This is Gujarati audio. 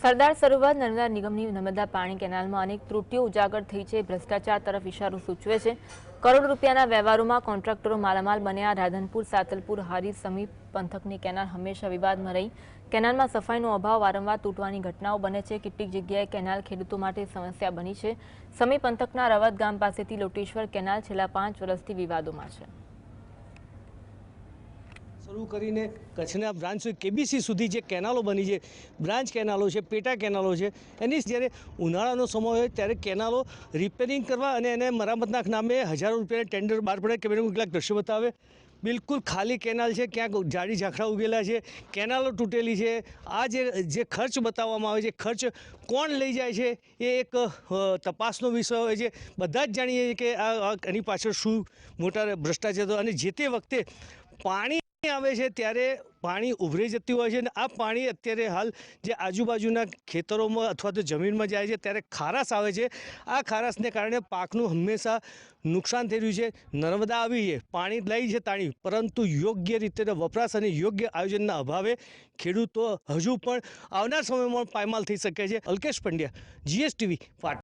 સરદાર સરોવર નર્મદા નિગમની નર્મદા પાણી કેનાલમાં અનેક ત્રુટિઓ ઉજાગર થઈ છે। ભ્રષ્ટાચાર તરફ ઇશારો સૂચવે છે। કરોડ રૂપિયાના વ્યવહારોમાં કોન્ટ્રાક્ટરો માલામાલ બન્યા। રાધનપુર સાતલપુર હારી સમીપ પંથકની કેનાલ હંમેશા વિવાદમાં રહી। કેનાલમાં સફાઈનો અભાવ, વારંવાર તૂટવાની ઘટનાઓ બને છે। કેટલીક જગ્યાએ કેનાલ ખેડૂતો માટે સમસ્યા બની છે। સમીપ પંથકના રવત ગામ પાસેથી લોટેશ્વર કેનાલ છેલ્લા 5 વર્ષથી વિવાદોમાં છે। શરૂ કરીને કચ્છના બ્રાન્ચ કેબીસી સુધી જે કેનાલો બની છે, બ્રાન્ચ કેનાલો છે, પેટા કેનાલો છે, એની જ્યારે ઉનાળાનો સમય હોય ત્યારે કેનાલો રિપેરિંગ કરવા અને એને મરામતના નામે હજારો રૂપિયાના ટેન્ડર બહાર પડે। કેમેરામાં કેટલાક દ્રશ્યો બતાવે, બિલકુલ ખાલી કેનાલ છે, ક્યાંક જાડી ઝાંખરા ઉગેલા છે, કેનાલો તૂટેલી છે। આ જે ખર્ચ બતાવવામાં આવે છે, ખર્ચ કોણ લઈ જાય છે એ એક તપાસનો વિષય હોય છે। બધા જ જાણીએ છીએ કે એની પાછળ શું મોટા ભ્રષ્ટાચાર હતો અને જે તે વખતે પાણી આવે છે ત્યારે પાણી ઉભરી જતી હોય છે અને આ પાણી અત્યારે હાલ જે આજુબાજુના ખેતરોમાં અથવા તો જમીનમાં જાય છે ત્યારે ખારાશ આવે છે। આ ખારાશને કારણે પાકનું હંમેશા નુકસાન થઈ રહ્યું છે। નર્મદા આવી છે, પાણી લઈ છે તાણી, પરંતુ યોગ્ય રીતે વપરાશ અને યોગ્ય આયોજનના અભાવે ખેડૂતો હજુ પણ આવનાર સમયમાં પાયમાલ થઈ શકે છે। અલ્કેશ પંડ્યા, GSTV, પાટણ।